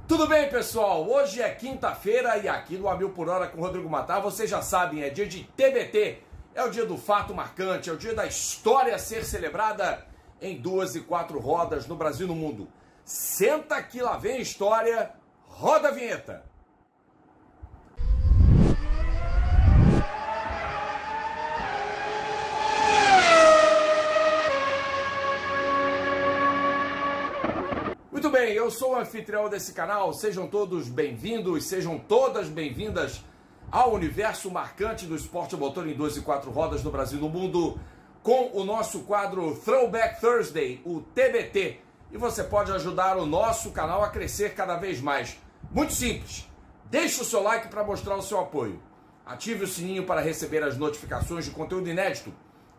Tudo bem, pessoal? Hoje é quinta-feira e aqui no A Mil por Hora com o Rodrigo Matar, vocês já sabem, é dia de TBT, é o dia do fato marcante, é o dia da história a ser celebrada em 2 e 4 rodas no Brasil e no mundo. Senta que lá vem a história, roda a vinheta. Muito bem, eu sou o anfitrião desse canal, sejam todos bem-vindos, sejam todas bem-vindas ao universo marcante do esporte a motor em 2 e 4 rodas no Brasil e no mundo, com o nosso quadro Throwback Thursday, o TBT, e você pode ajudar o nosso canal a crescer cada vez mais. Muito simples, deixe o seu like para mostrar o seu apoio, ative o sininho para receber as notificações de conteúdo inédito,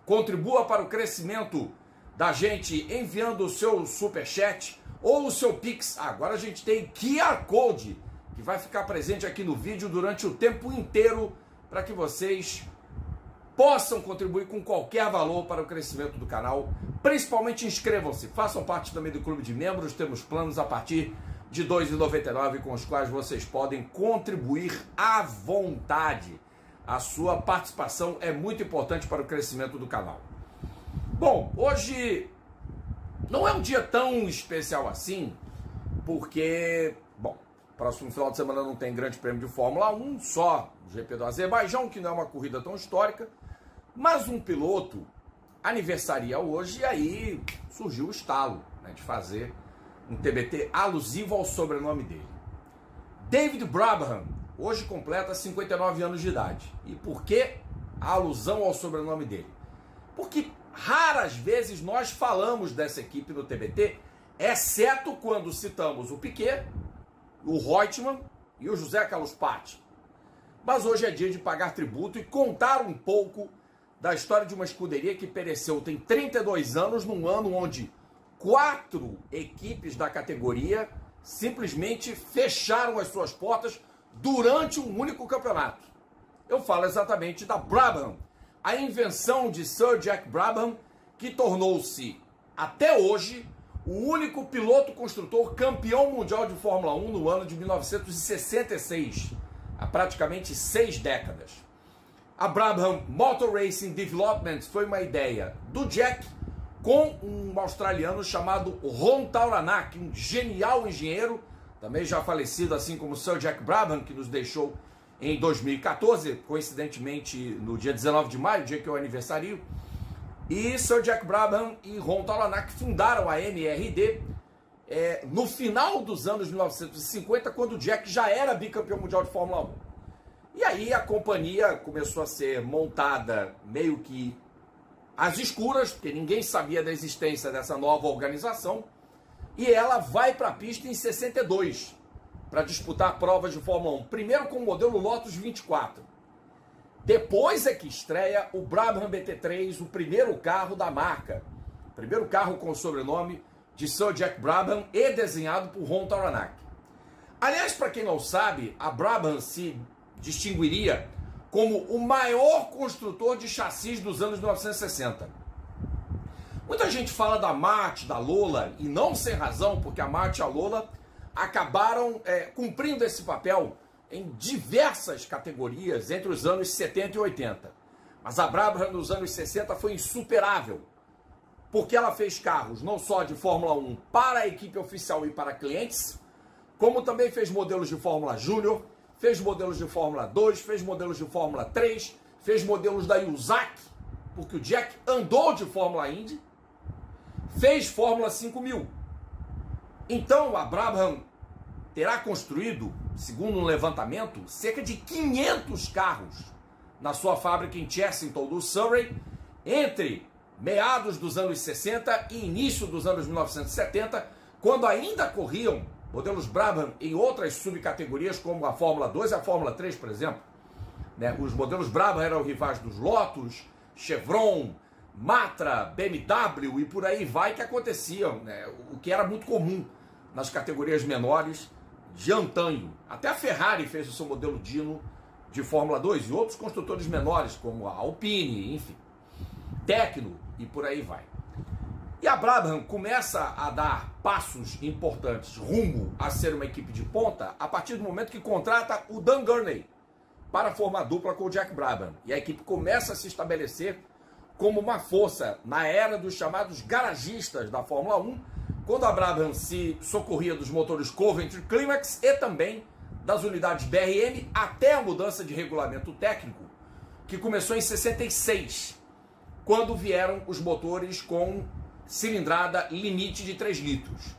contribua para o crescimento da gente enviando o seu superchat, ou o seu Pix. Agora a gente tem QR Code, que vai ficar presente aqui no vídeo durante o tempo inteiro, para que vocês possam contribuir com qualquer valor para o crescimento do canal. Principalmente inscrevam-se, façam parte também do clube de membros, temos planos a partir de R$ 2,99 com os quais vocês podem contribuir à vontade. A sua participação é muito importante para o crescimento do canal. Bom, hoje não é um dia tão especial assim, porque, bom, próximo final de semana não tem grande prêmio de Fórmula 1, só o GP do Azerbaijão, que não é uma corrida tão histórica, mas um piloto aniversaria hoje e aí surgiu o estalo, né, de fazer um TBT alusivo ao sobrenome dele. David Brabham hoje completa 59 anos de idade. E por que a alusão ao sobrenome dele? Porque raras vezes nós falamos dessa equipe no TBT, exceto quando citamos o Piquet, o Reutemann e o José Carlos Paty. Mas hoje é dia de pagar tributo e contar um pouco da história de uma escuderia que pereceu tem 32 anos, num ano onde 4 equipes da categoria simplesmente fecharam as suas portas durante um único campeonato. Eu falo exatamente da Brabham, a invenção de Sir Jack Brabham, que tornou-se, até hoje, o único piloto construtor campeão mundial de Fórmula 1 no ano de 1966, há praticamente 6 décadas. A Brabham Motor Racing Development foi uma ideia do Jack com um australiano chamado Ron Tauranak, um genial engenheiro, também já falecido, assim como Sir Jack Brabham, que nos deixou em 2014, coincidentemente no dia 19 de maio, dia que eu aniversario, e Sir Jack Brabham e Ron Tauranak fundaram a MRD no final dos anos 1950, quando o Jack já era bicampeão mundial de Fórmula 1. E aí a companhia começou a ser montada meio que às escuras, porque ninguém sabia da existência dessa nova organização, e ela vai para a pista em 62, para disputar provas de Fórmula 1. Primeiro com o modelo Lotus 24. Depois é que estreia o Brabham BT3, o primeiro carro da marca. O primeiro carro com o sobrenome de Sir Jack Brabham e desenhado por Ron Tauranak. Aliás, para quem não sabe, a Brabham se distinguiria como o maior construtor de chassis dos anos 1960. Muita gente fala da March, da Lola, e não sem razão, porque a March e a Lola acabaram cumprindo esse papel em diversas categorias entre os anos 70 e 80. Mas a Brabham nos anos 60 foi insuperável, porque ela fez carros não só de Fórmula 1 para a equipe oficial e para clientes, como também fez modelos de Fórmula Júnior, fez modelos de Fórmula 2, fez modelos de Fórmula 3, fez modelos da Yuzaki, porque o Jack andou de Fórmula Indy, fez Fórmula 5000. Então a Brabham terá construído, segundo um levantamento, cerca de 500 carros na sua fábrica em Chessington, do Surrey, entre meados dos anos 60 e início dos anos 1970, quando ainda corriam modelos Brabham em outras subcategorias, como a Fórmula 2 e a Fórmula 3, por exemplo. Os modelos Brabham eram rivais dos Lotus, Chevron, Matra, BMW e por aí vai, que aconteciam, o que era muito comum nas categorias menores de antanho. Até a Ferrari fez o seu modelo Dino de Fórmula 2 e outros construtores menores, como a Alpine, enfim, Tecno e por aí vai. E a Brabham começa a dar passos importantes rumo a ser uma equipe de ponta a partir do momento que contrata o Dan Gurney para formar dupla com o Jack Brabham. E a equipe começa a se estabelecer como uma força na era dos chamados garagistas da Fórmula 1, quando a Brabham se socorria dos motores Coventry Climax e também das unidades BRM, até a mudança de regulamento técnico, que começou em 66, quando vieram os motores com cilindrada limite de 3 litros.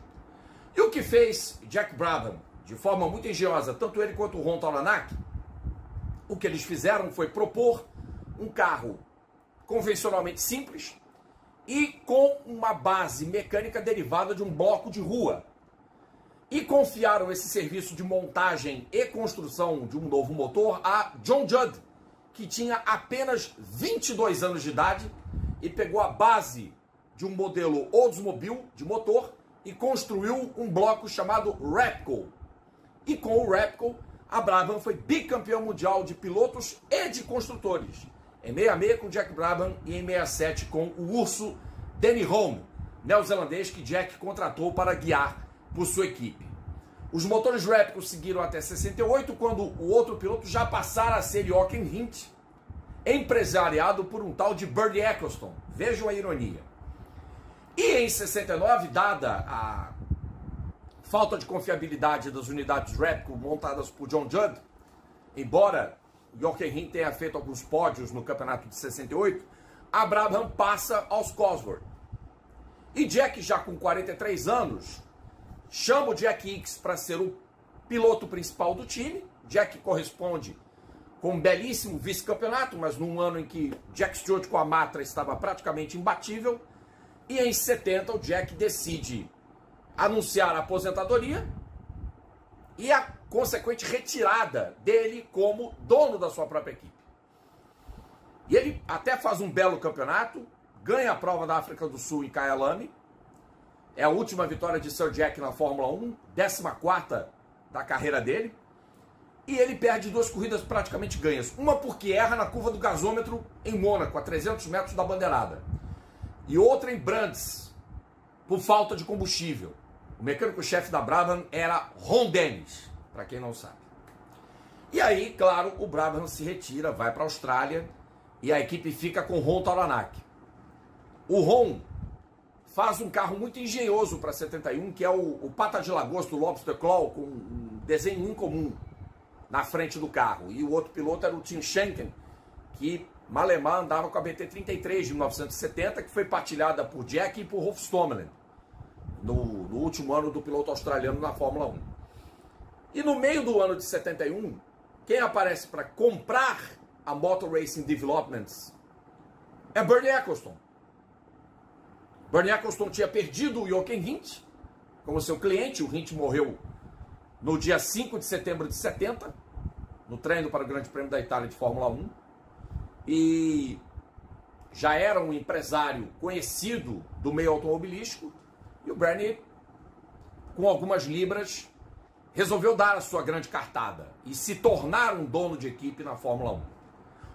E o que fez Jack Brabham, de forma muito engenhosa, tanto ele quanto o Ron Tauranac, o que eles fizeram foi propor um carro convencionalmente simples e com uma base mecânica derivada de um bloco de rua. E confiaram esse serviço de montagem e construção de um novo motor a John Judd, que tinha apenas 22 anos de idade e pegou a base de um modelo Oldsmobile de motor e construiu um bloco chamado Repco. E com o Repco, a Brabham foi bicampeão mundial de pilotos e de construtores. Em 66 com Jack Brabham e em 67 com o urso Danny Hulme, neozelandês que Jack contratou para guiar por sua equipe. Os motores Repco seguiram até 68, quando o outro piloto já passara a ser Jochen Rindt, empresariado por um tal de Bernie Ecclestone. Vejam a ironia. E em 69, dada a falta de confiabilidade das unidades Repco montadas por John Judd, embora Jochen Rindt tenha feito alguns pódios no campeonato de 68, a Brabham passa aos Cosworth. E Jack, já com 43 anos, chama o Jack Hicks para ser o piloto principal do time. Jack corresponde com um belíssimo vice-campeonato, mas num ano em que Jack Stewart com a Matra estava praticamente imbatível. E em 70 o Jack decide anunciar a aposentadoria e a consequente retirada dele como dono da sua própria equipe. E ele até faz um belo campeonato, ganha a prova da África do Sul em Kyalami. É a última vitória de Sir Jack na Fórmula 1, 14ª da carreira dele. E ele perde 2 corridas praticamente ganhas. Uma porque erra na curva do gasômetro em Mônaco, a 300 metros da bandeirada. E outra em Brands, por falta de combustível. O mecânico-chefe da Brabham era Ron Dennis, para quem não sabe. E aí, claro, o Brabham se retira, vai para a Austrália e a equipe fica com Ron Tauranac. O Ron faz um carro muito engenhoso para 71, que é o Pata de Lagosta, o Lobster Claw, com um desenho incomum na frente do carro. E o outro piloto era o Tim Schenken, que malemar andava com a BT-33 de 1970, que foi partilhada por Jack e por Rolf Stommelen, no último ano do piloto australiano na Fórmula 1. E no meio do ano de 71, quem aparece para comprar a Motor Racing Developments é Bernie Ecclestone. Bernie Ecclestone tinha perdido o Jochen Rindt como seu cliente. O Rindt morreu no dia 5 de setembro de 70, no treino para o Grande Prêmio da Itália de Fórmula 1. E já era um empresário conhecido do meio automobilístico. E o Bernie, com algumas libras, resolveu dar a sua grande cartada e se tornar um dono de equipe na Fórmula 1.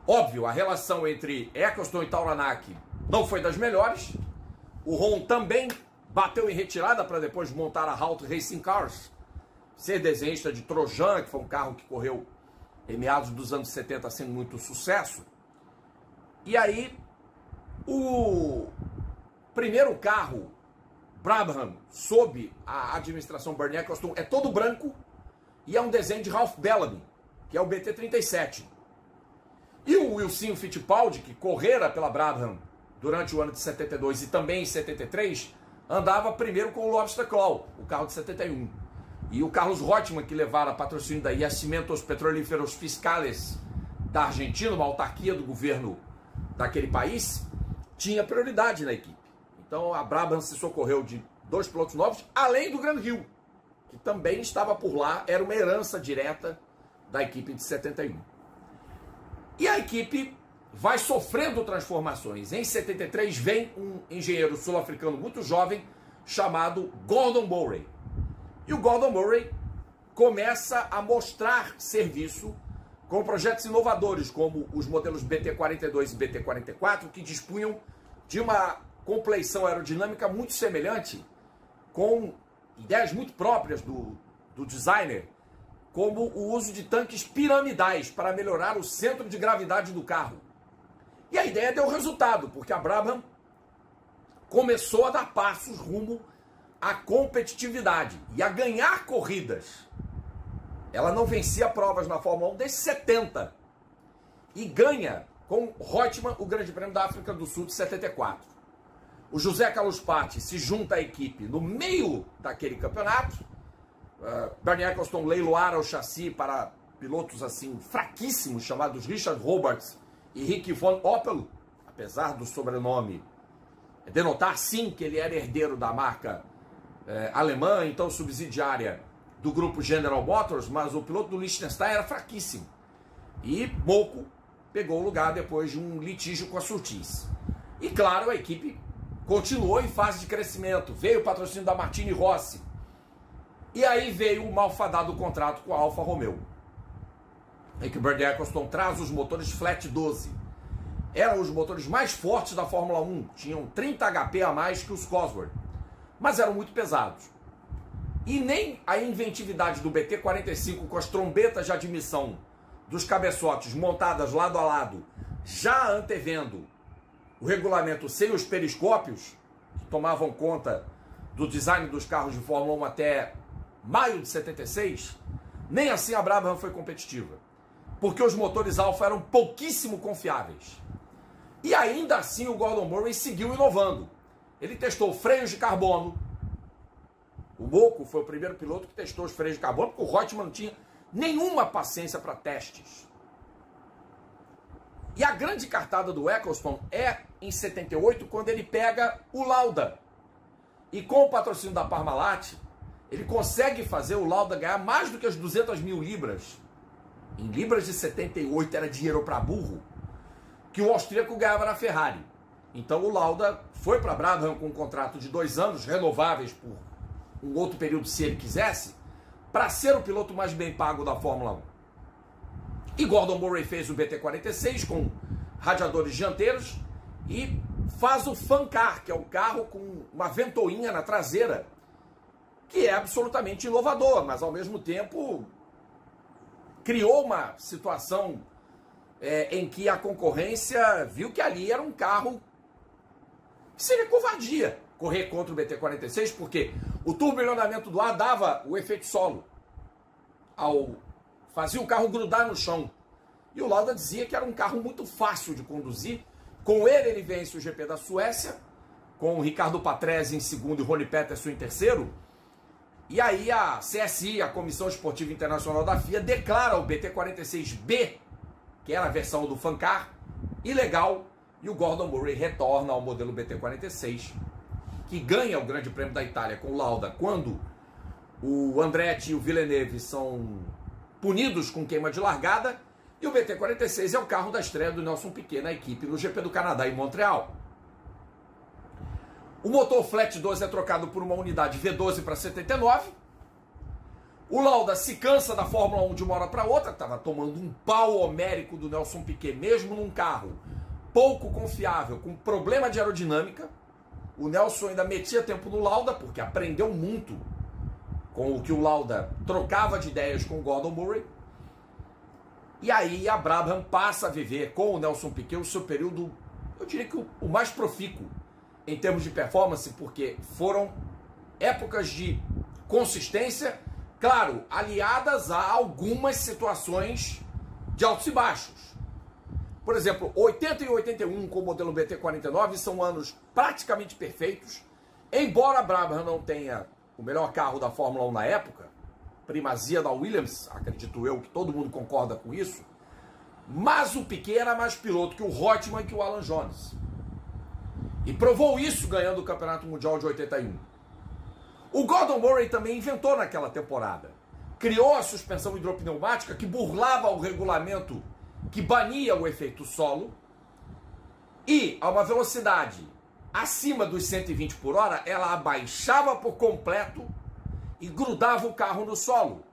Óbvio, a relação entre Ecclestone e Tauranac não foi das melhores. O Ron também bateu em retirada para depois montar a Halt Racing Cars, ser desenhista de Trojan, que foi um carro que correu em meados dos anos 70 sendo muito sucesso. E aí, o primeiro carro Brabham, sob a administração Bernie Ecclestone, é todo branco e é um desenho de Ralph Bellamy, que é o BT-37. E o Wilson Fittipaldi, que correra pela Brabham durante o ano de 72 e também em 73, andava primeiro com o Lobster Claw, o carro de 71. E o Carlos Reutemann, que levara patrocínio da Yacimientos Petrolíferos Fiscales da Argentina, uma autarquia do governo daquele país, tinha prioridade na equipe. Então a Brabham se socorreu de 2 pilotos novos, além do Grant Hill, que também estava por lá, era uma herança direta da equipe de 71. E a equipe vai sofrendo transformações. Em 73 vem um engenheiro sul-africano muito jovem chamado Gordon Murray. E o Gordon Murray começa a mostrar serviço com projetos inovadores, como os modelos BT-42 e BT-44, que dispunham de uma compleição aerodinâmica muito semelhante, com ideias muito próprias do designer, como o uso de tanques piramidais para melhorar o centro de gravidade do carro. E a ideia deu resultado, porque a Brabham começou a dar passos rumo à competitividade e a ganhar corridas. Ela não vencia provas na Fórmula 1 desde 70 e ganha com Reutemann o Grande Prêmio da África do Sul de 74. O José Carlos Patti se junta à equipe no meio daquele campeonato. Bernie Ecclestone leiloara o chassi para pilotos assim fraquíssimos, chamados Richard Roberts e Ricky von Oppel, apesar do sobrenome denotar sim que ele era herdeiro da marca alemã, então subsidiária do grupo General Motors, mas o piloto do Liechtenstein era fraquíssimo. E Moco pegou o lugar depois de um litígio com a Surtees. E claro, a equipe continuou em fase de crescimento. Veio o patrocínio da Martini Rossi. E aí veio o malfadado contrato com a Alfa Romeo. Em que o Bernie Ecclestone traz os motores Flat 12. Eram os motores mais fortes da Fórmula 1. Tinham 30 HP a mais que os Cosworth. Mas eram muito pesados. E nem a inventividade do BT-45 com as trombetas de admissão dos cabeçotes montadas lado a lado, já antevendo o regulamento sem os periscópios, que tomavam conta do design dos carros de Fórmula 1 até maio de 76, nem assim a Brabham foi competitiva, porque os motores Alfa eram pouquíssimo confiáveis. E ainda assim o Gordon Murray seguiu inovando. Ele testou freios de carbono. O Moco foi o primeiro piloto que testou os freios de carbono, porque o Reutemann não tinha nenhuma paciência para testes. E a grande cartada do Ecclestone é em 78, quando ele pega o Lauda. E com o patrocínio da Parmalat, ele consegue fazer o Lauda ganhar mais do que as 200 mil libras. Em libras de 78 era dinheiro para burro, que o austríaco ganhava na Ferrari. Então o Lauda foi para a Brabham com um contrato de 2 anos, renováveis por um outro período se ele quisesse, para ser o piloto mais bem pago da Fórmula 1. E Gordon Murray fez o BT-46 com radiadores dianteiros e faz o Fan Car, que é um carro com uma ventoinha na traseira, que é absolutamente inovador, mas ao mesmo tempo criou uma situação em que a concorrência viu que ali era um carro que seria covardia correr contra o BT-46, porque o turbilhonamento do ar dava o efeito solo, fazia o carro grudar no chão. E o Lauda dizia que era um carro muito fácil de conduzir. Com ele vence o GP da Suécia, com o Ricardo Patrese em segundo e Ronnie Peterson em terceiro. E aí a CSI, a Comissão Esportiva Internacional da FIA, declara o BT-46B, que era a versão do Fan Car, ilegal, e o Gordon Murray retorna ao modelo BT-46, que ganha o Grande Prêmio da Itália com o Lauda, quando o Andretti e o Villeneuve são punidos com queima de largada, e o BT-46 é o carro da estreia do Nelson Piquet na equipe no GP do Canadá em Montreal. O motor Flat 12 é trocado por uma unidade V12 para 79. O Lauda se cansa da Fórmula 1 de uma hora para outra, estava tomando um pau homérico do Nelson Piquet, mesmo num carro pouco confiável, com problema de aerodinâmica. O Nelson ainda metia tempo no Lauda, porque aprendeu muito com o que o Lauda trocava de ideias com o Gordon Murray. E aí a Brabham passa a viver com o Nelson Piquet o seu período, eu diria que o mais profícuo em termos de performance, porque foram épocas de consistência, claro, aliadas a algumas situações de altos e baixos. Por exemplo, 80 e 81 com o modelo BT-49 são anos praticamente perfeitos, embora a Brabham não tenha o melhor carro da Fórmula 1 na época, primazia da Williams, acredito eu que todo mundo concorda com isso, mas o Piquet era mais piloto que o Reutemann e que o Alan Jones. E provou isso ganhando o Campeonato Mundial de 81. O Gordon Murray também inventou naquela temporada. Criou a suspensão hidropneumática que burlava o regulamento que bania o efeito solo, e a uma velocidade acima dos 120 por hora, ela abaixava por completo e grudava o carro no solo.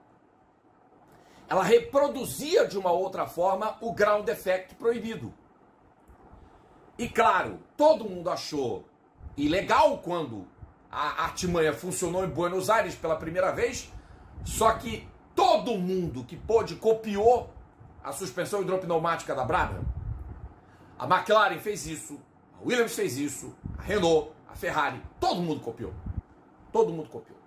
Ela reproduzia de uma outra forma o ground effect proibido. E claro, todo mundo achou e legal quando a artimanha funcionou em Buenos Aires pela primeira vez, só que todo mundo que pôde copiou a suspensão hidropneumática da Brabham. A McLaren fez isso, a Williams fez isso, a Renault, a Ferrari, todo mundo copiou. Todo mundo copiou.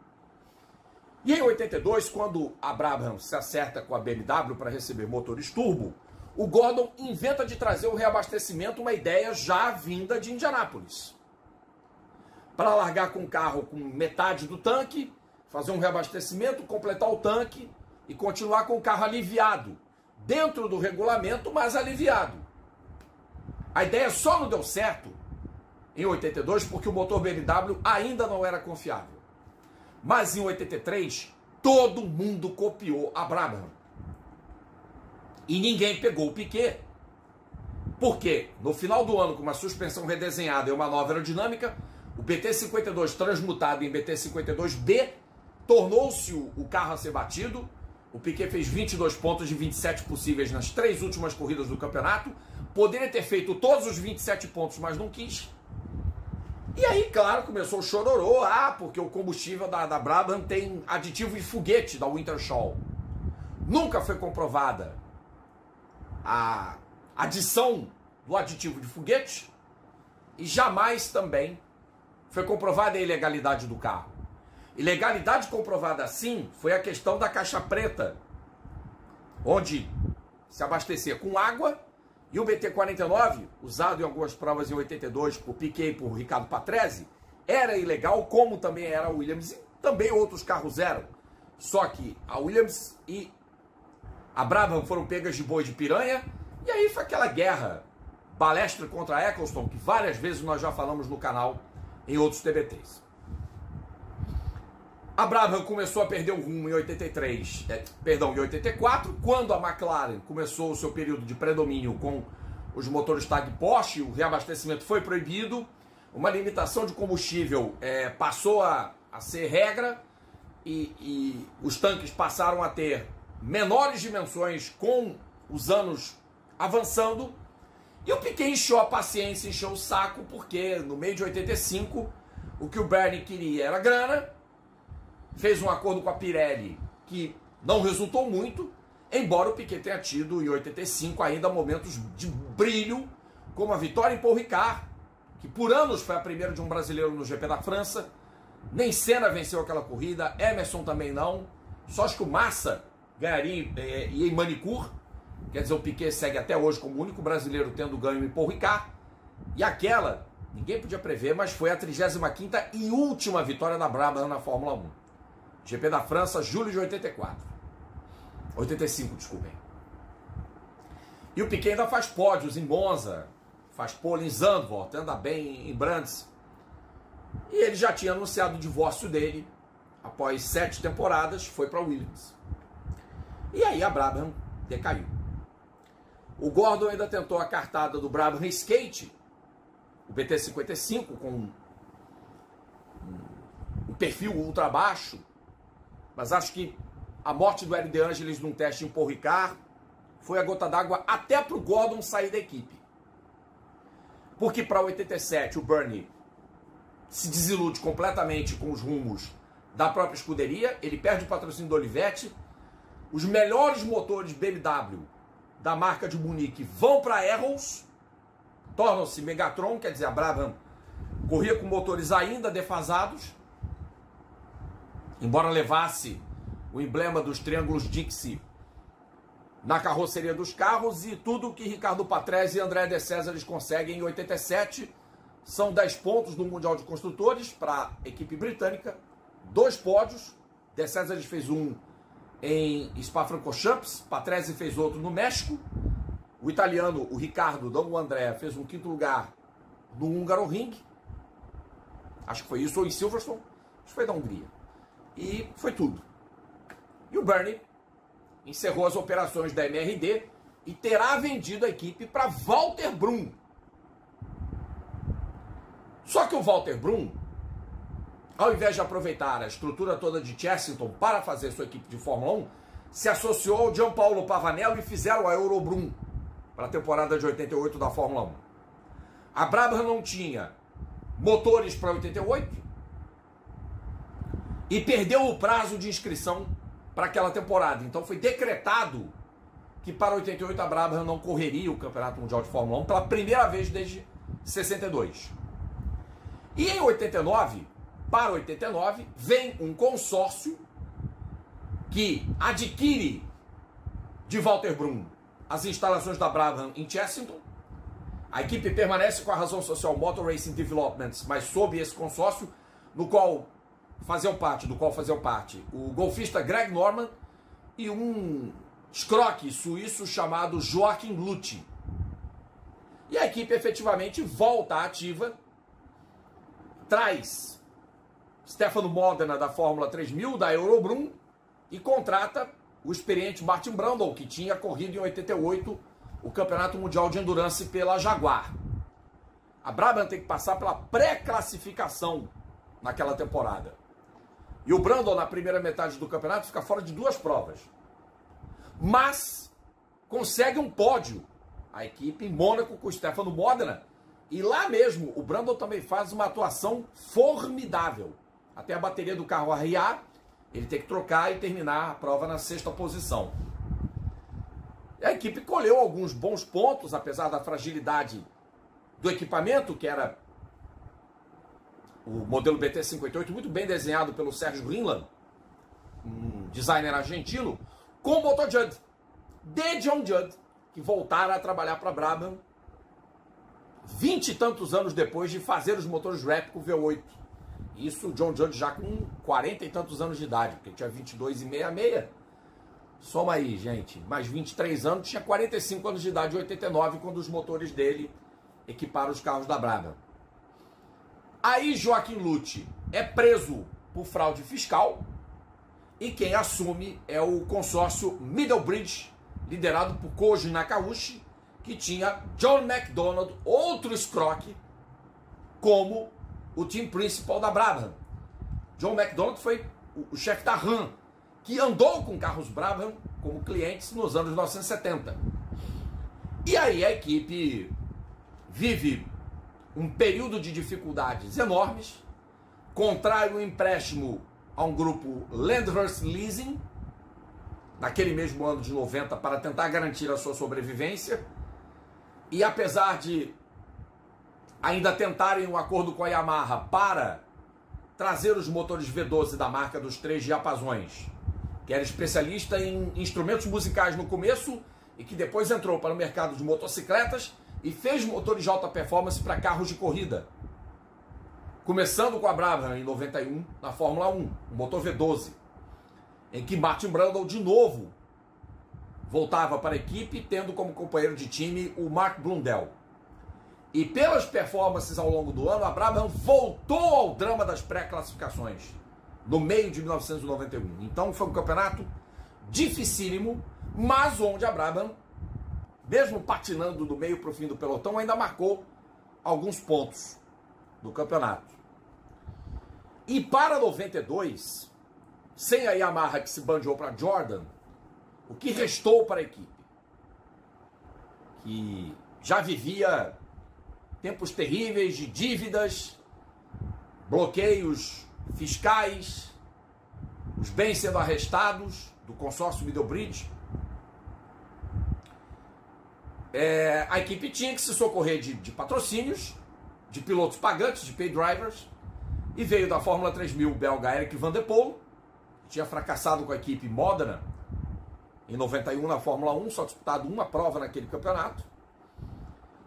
E em 82, quando a Brabham se acerta com a BMW para receber motores turbo, o Gordon inventa de trazer o reabastecimento, uma ideia já vinda de Indianápolis. Para largar com o carro com metade do tanque, fazer um reabastecimento, completar o tanque e continuar com o carro aliviado. Dentro do regulamento, mas aliviado. A ideia só não deu certo em 82 porque o motor BMW ainda não era confiável. Mas em 83, todo mundo copiou a Brabham. E ninguém pegou o Piquet. Porque no final do ano, com uma suspensão redesenhada e uma nova aerodinâmica, o BT52 transmutado em BT52B tornou-se o carro a ser batido. O Piquet fez 22 pontos de 27 possíveis nas 3 últimas corridas do campeonato. Poderia ter feito todos os 27 pontos, mas não quis. E aí, claro, começou o chororô. Porque o combustível da Brabham tem aditivo de foguete da Wintershall. Nunca foi comprovada a adição do aditivo de foguete e jamais também foi comprovada a ilegalidade do carro. Ilegalidade comprovada assim foi a questão da caixa preta, onde se abastecia com água, e o BT49, usado em algumas provas em 82 por Piquet e por Ricardo Patrese, era ilegal, como também era a Williams e também outros carros eram. Só que a Williams e a Brabham foram pegas de boi de piranha, e aí foi aquela guerra, Balestre contra Eccleston, que várias vezes nós já falamos no canal em outros TBTs. A Brabham começou a perder o rumo em 84, quando a McLaren começou o seu período de predomínio com os motores Tag Porsche, o reabastecimento foi proibido, uma limitação de combustível passou a ser regra, e os tanques passaram a ter menores dimensões com os anos avançando, e o Piquet encheu a paciência, encheu o saco, porque no meio de 85, o que o Bernie queria era grana, fez um acordo com a Pirelli que não resultou muito, embora o Piquet tenha tido em 85 ainda momentos de brilho, como a vitória em Paul Ricard, que por anos foi a primeira de um brasileiro no GP da França. Nem Senna venceu aquela corrida, Emerson também não, só acho que o Massa ganharia em Manicure. Quer dizer, o Piquet segue até hoje como o único brasileiro tendo ganho em Paul Ricard. E aquela, ninguém podia prever, mas foi a 35ª e última vitória da Brabham na Fórmula 1. GP da França, julho de 85, desculpem. E o Piquet ainda faz pódios em Monza, faz pole em Zandvoort, anda bem em Brands. E ele já tinha anunciado o divórcio dele, após 7 temporadas, foi para a Williams. E aí a Brabham decaiu. O Gordon ainda tentou a cartada do Brabham Skate, o BT55, com um perfil ultra baixo, mas acho que a morte do Hélio De Angelis num teste em Paul Ricard foi a gota d'água até para o Gordon sair da equipe. Porque para 87 o Bernie se desilude completamente com os rumos da própria escuderia, ele perde o patrocínio do Olivetti, os melhores motores BMW da marca de Munique vão para a Arrows, tornam-se Megatron, quer dizer, a Brabham corria com motores ainda defasados, embora levasse o emblema dos triângulos Dixie na carroceria dos carros, e tudo que Ricardo Patrese e André de Césares conseguem em 87 são 10 pontos no Mundial de Construtores para a equipe britânica, 2 pódios, de Césares fez um em Spa-Francorchamps, Patrese fez outro no México, o italiano, o Ricardo, não o André, fez um 5º lugar no Hungaroring, acho que foi isso, ou em Silverstone, acho que foi da Hungria. E foi tudo. E o Bernie encerrou as operações da MRD e terá vendido a equipe para Walter Brum. Só que o Walter Brum, ao invés de aproveitar a estrutura toda de Chessington para fazer sua equipe de Fórmula 1, se associou ao Gianpaolo Pavanello e fizeram a Eurobrum para a temporada de 88 da Fórmula 1. A Brabham não tinha motores para 88 e perdeu o prazo de inscrição para aquela temporada. Então foi decretado que para 88 a Brabham não correria o Campeonato Mundial de Fórmula 1 pela primeira vez desde 62. E em 89, para 89, vem um consórcio que adquire de Walter Brum as instalações da Brabham em Chessington. A equipe permanece com a razão social Motor Racing Developments, mas sob esse consórcio, do qual faziam parte o golfista Greg Norman e um escroque suíço chamado Joachim Lüthi. E a equipe efetivamente volta ativa, traz Stefano Modena da Fórmula 3000, da Eurobrum, e contrata o experiente Martin Brundle, que tinha corrido em 88 o Campeonato Mundial de Endurance pela Jaguar. A Brabham tem que passar pela pré-classificação naquela temporada. E o Brundle, na primeira metade do campeonato, fica fora de 2 provas. Mas consegue um pódio a equipe em Mônaco com o Stefano Modena. E lá mesmo, o Brundle também faz uma atuação formidável. Até a bateria do carro arriar, ele tem que trocar e terminar a prova na 6ª posição. E a equipe colheu alguns bons pontos, apesar da fragilidade do equipamento, que era o modelo BT-58, muito bem desenhado pelo Sérgio Greenland, um designer argentino, com o motor Judd, de John Judd, que voltaram a trabalhar para a Brabham 20 e tantos anos depois de fazer os motores Repco V8. Isso o John Judd já com 40 e tantos anos de idade, porque ele tinha 22,66. Soma aí, gente, mais 23 anos, tinha 45 anos de idade em 89, quando os motores dele equiparam os carros da Brabham. Aí Joachim Lüthi é preso por fraude fiscal e quem assume é o consórcio Middlebridge, liderado por Koji Nakauchi, que tinha John McDonald, outro escroque, como o team principal da Brabham. John McDonald foi o chefe da RAM, que andou com carros Brabham como clientes nos anos 1970. E aí a equipe vive um período de dificuldades enormes, contrai um empréstimo a um grupo Landhurst Leasing, naquele mesmo ano de 90, para tentar garantir a sua sobrevivência, e apesar de ainda tentarem um acordo com a Yamaha para trazer os motores V12 da marca dos 3 diapasões, que era especialista em instrumentos musicais no começo e que depois entrou para o mercado de motocicletas e fez motores de alta performance para carros de corrida. Começando com a Brabham em 91 na Fórmula 1, o motor V12, em que Martin Brundle de novo voltava para a equipe, tendo como companheiro de time o Mark Blundell. E pelas performances ao longo do ano, a Brabham voltou ao drama das pré-classificações no meio de 1991. Então foi um campeonato dificílimo, mas onde a Brabham, mesmo patinando do meio para o fim do pelotão, ainda marcou alguns pontos do campeonato. E para 92, sem a Yamaha que se bandeou para Jordan, o que restou para a equipe, que já vivia tempos terríveis de dívidas, bloqueios fiscais, os bens sendo arrestados do consórcio Middlebridge, a equipe tinha que se socorrer de patrocínios, de pilotos pagantes, de pay drivers, e veio da Fórmula 3000 o belga Eric Van der Poel, que tinha fracassado com a equipe Modena em 91 na Fórmula 1, só disputado uma prova naquele campeonato,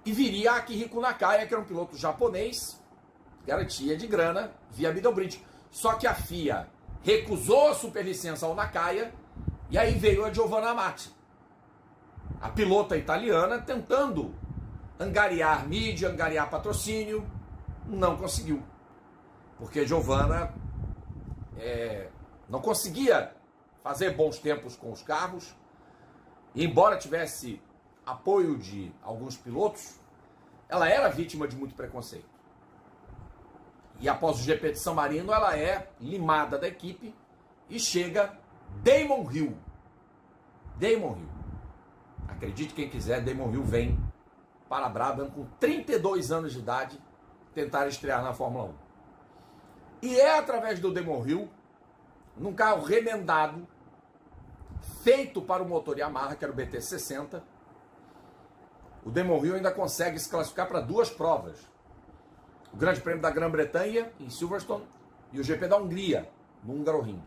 e viria Akihiko Nakaya, que era um piloto japonês, garantia de grana via Middlebridge. Só que a FIA recusou a superlicença ao Nakaya, e aí veio a Giovanna Amati, a pilota italiana, tentando angariar mídia, angariar patrocínio, não conseguiu. Porque Giovanna não conseguia fazer bons tempos com os carros, e embora tivesse apoio de alguns pilotos, ela era vítima de muito preconceito. E após o GP de San Marino, ela é limada da equipe e chega Damon Hill. Damon Hill. Acredite quem quiser, Damon Hill vem para a Brabham com 32 anos de idade, tentar estrear na Fórmula 1. E é através do Damon Hill, num carro remendado, feito para o motor Yamaha, que era o BT60, o Damon Hill ainda consegue se classificar para 2 provas. O Grande Prêmio da Grã-Bretanha, em Silverstone, e o GP da Hungria, no Hungaroring.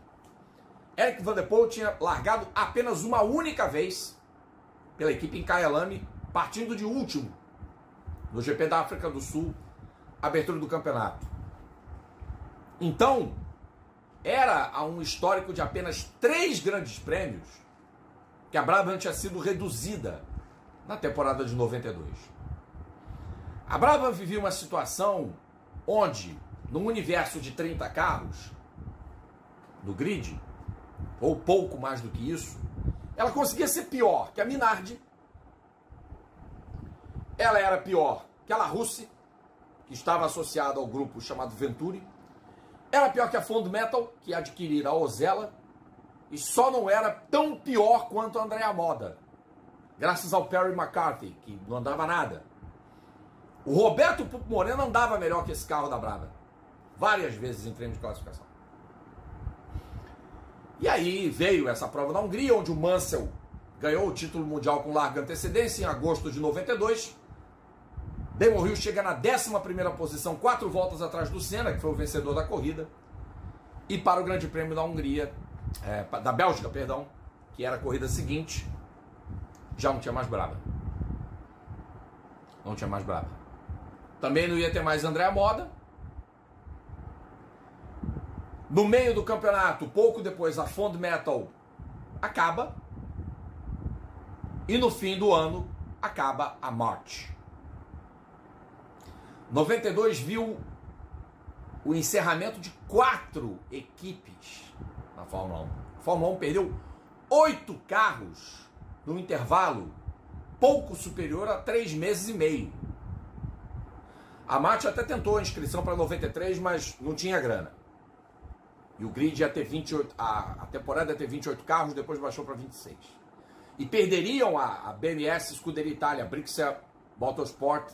Eric Van der Poel tinha largado apenas uma única vez pela equipe em Kyalami, partindo de último no GP da África do Sul, abertura do campeonato. Então, era a um histórico de apenas 3 grandes prêmios que a Brabham tinha sido reduzida na temporada de 92. A Brabham vivia uma situação onde, num universo de 30 carros do grid, ou pouco mais do que isso, ela conseguia ser pior que a Minardi, ela era pior que a La Russe, que estava associada ao grupo chamado Venturi, era pior que a Fond Metal, que ia adquirir a Ozella, e só não era tão pior quanto a Andrea Moda, graças ao Perry McCarthy, que não andava nada. O Roberto Pupo Moreno andava melhor que esse carro da Brabham, várias vezes em treino de classificação. E aí veio essa prova na Hungria, onde o Mansell ganhou o título mundial com larga antecedência em agosto de 92. Damon Hill chega na 11ª posição, 4 voltas atrás do Senna, que foi o vencedor da corrida. E para o Grande Prêmio da Hungria, da Bélgica, perdão, que era a corrida seguinte, já não tinha mais Brabham. Não tinha mais Brabham. Também não ia ter mais Andrea Moda. No meio do campeonato, pouco depois, a Fond Metal acaba. E no fim do ano, acaba a March. 92 viu o encerramento de 4 equipes na Fórmula 1. A Fórmula 1 perdeu 8 carros no intervalo pouco superior a 3 meses e meio. A March até tentou a inscrição para 93, mas não tinha grana. E o grid ia ter 28, a temporada ia ter 28 carros, depois baixou para 26. E perderiam a BMS Scuderia Itália, Brixia Motorsport,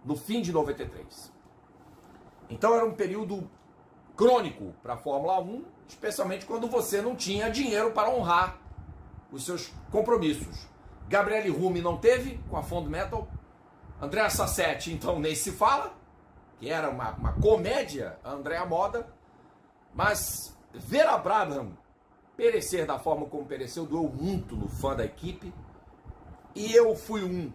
no fim de 93. Então era um período crônico para a Fórmula 1, especialmente quando você não tinha dinheiro para honrar os seus compromissos. Gabriele Rumi não teve com a Fond Metal, Andrea Sassetti então nem se fala, que era uma comédia, a Andrea Moda, mas ver a Brabham perecer da forma como pereceu doeu muito no fã da equipe, e eu fui um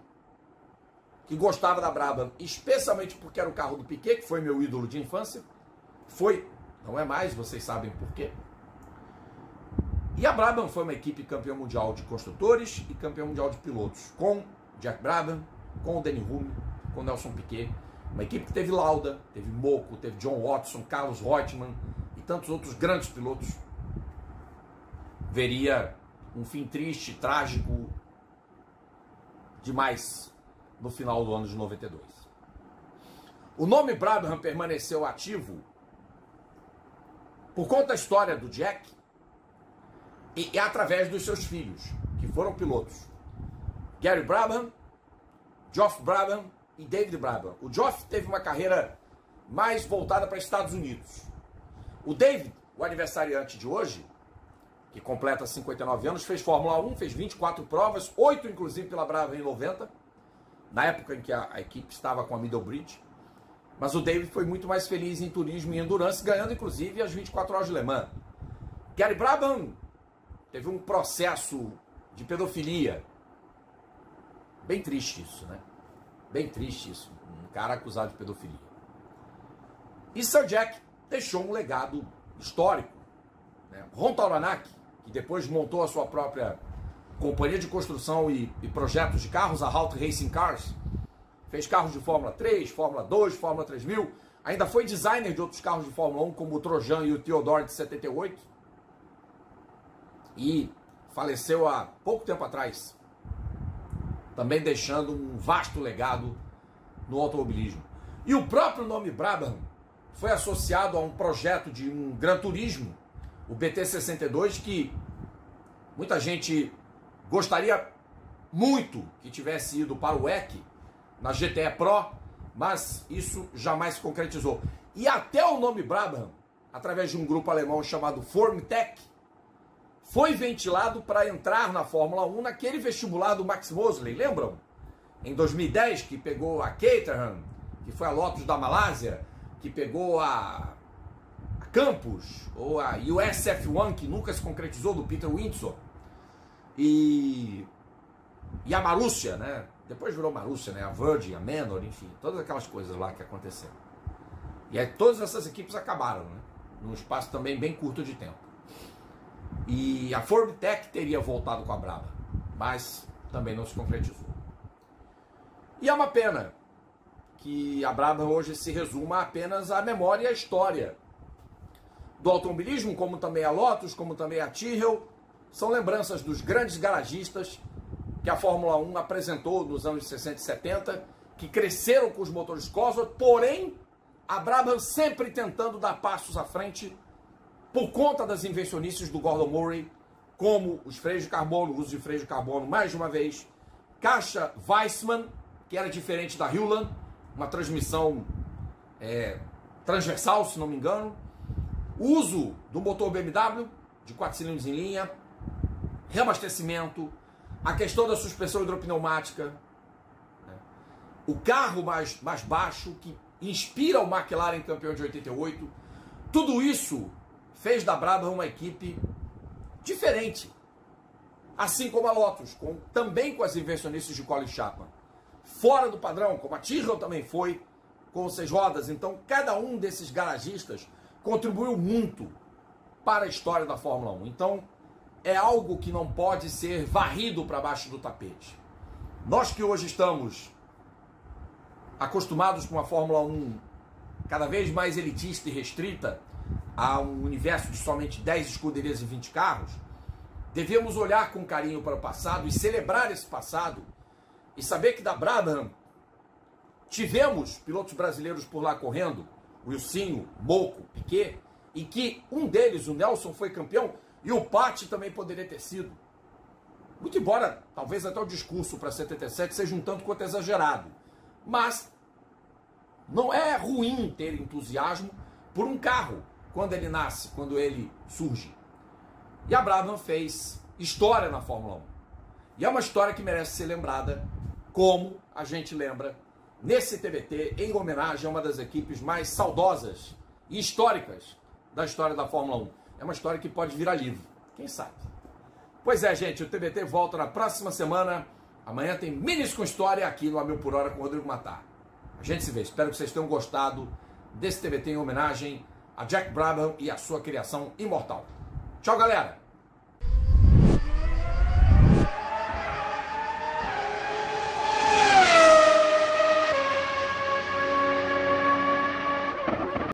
que gostava da Brabham, especialmente porque era o carro do Piquet, que foi meu ídolo de infância. Foi, não é mais, vocês sabem por quê. E a Brabham foi uma equipe campeã mundial de construtores e campeã mundial de pilotos, com Jack Brabham, com o Danny Hulme, com o Nelson Piquet. Uma equipe que teve Lauda, teve Moco, teve John Watson, Carlos Reutemann e tantos outros grandes pilotos. Veria um fim triste, trágico, demais no final do ano de 92. O nome Brabham permaneceu ativo por conta da história do Jack e através dos seus filhos, que foram pilotos. Gary Brabham, Geoff Brabham e David Brabham. O Geoff teve uma carreira mais voltada para Estados Unidos. O David, o aniversariante de hoje, que completa 59 anos, fez Fórmula 1, fez 24 provas, 8 inclusive pela Brabham em 90, na época em que a equipe estava com a Middlebridge. Mas o David foi muito mais feliz em turismo e endurance, ganhando inclusive as 24 horas de Le Mans. Gary Brabham teve um processo de pedofilia. Bem triste isso, né? Bem triste isso. Um cara acusado de pedofilia. E Sir Jack deixou um legado histórico, né? Ron Tauranac, que depois montou a sua própria companhia de construção e projetos de carros, a Halt Racing Cars, fez carros de Fórmula 3, Fórmula 2, Fórmula 3000, ainda foi designer de outros carros de Fórmula 1, como o Trojan e o Theodore de 78, e faleceu há pouco tempo atrás, também deixando um vasto legado no automobilismo. E o próprio nome Brabham foi associado a um projeto de um Gran Turismo, o BT62, que muita gente gostaria muito que tivesse ido para o WEC na GTE Pro, mas isso jamais se concretizou. E até o nome Brabham, através de um grupo alemão chamado Formtech, foi ventilado para entrar na Fórmula 1 naquele vestibular do Max Mosley, lembram? Em 2010, que pegou a Caterham, que foi a Lotus da Malásia, que pegou a Campos, ou a USF1, que nunca se concretizou, do Peter Windsor, e a Marussia, né? Depois virou Marussia, né? A Virgin, a Manor, enfim, todas aquelas coisas lá que aconteceram. E aí todas essas equipes acabaram, né? Num espaço também bem curto de tempo. E a Formtech teria voltado com a Brabham, mas também não se concretizou. E é uma pena que a Brabham hoje se resuma apenas à memória e à história do automobilismo, como também a Lotus, como também a Tyrrell. São lembranças dos grandes garagistas que a Fórmula 1 apresentou nos anos 60 e 70, que cresceram com os motores Cosworth, porém a Brabham sempre tentando dar passos à frente por conta das invencionices do Gordon Murray, como os freios de carbono, o uso de freios de carbono mais de uma vez, caixa Weissman, que era diferente da Hewland, uma transmissão transversal, se não me engano, o uso do motor BMW de 4 cilindros em linha, reabastecimento, a questão da suspensão hidropneumática, né? O carro mais baixo, que inspira o McLaren campeão de 88, tudo isso fez da Brabham uma equipe diferente, assim como a Lotus, também com as invencionices de Colin Chapman, fora do padrão, como a Tyrrell também foi, com 6 rodas. Então cada um desses garagistas contribuiu muito para a história da Fórmula 1. Então é algo que não pode ser varrido para baixo do tapete. Nós que hoje estamos acostumados com uma Fórmula 1 cada vez mais elitista e restrita a um universo de somente 10 escuderias e 20 carros, devemos olhar com carinho para o passado e celebrar esse passado e saber que da Brabham tivemos pilotos brasileiros por lá correndo, Wilsinho, Moco, Piquet, e que um deles, o Nelson, foi campeão e o Patti também poderia ter sido. Muito embora talvez até o discurso para 77 seja um tanto quanto exagerado, mas não é ruim ter entusiasmo por um carro quando ele nasce, quando ele surge. E a Brabham fez história na Fórmula 1. E é uma história que merece ser lembrada, como a gente lembra nesse TBT, em homenagem a uma das equipes mais saudosas e históricas da história da Fórmula 1. É uma história que pode virar livro, quem sabe? Pois é, gente, o TBT volta na próxima semana. Amanhã tem Minis com História aqui no A Mil por Hora com o Rodrigo Matar. A gente se vê. Espero que vocês tenham gostado desse TBT em homenagem a Jack Brabham e a sua criação imortal. Tchau, galera!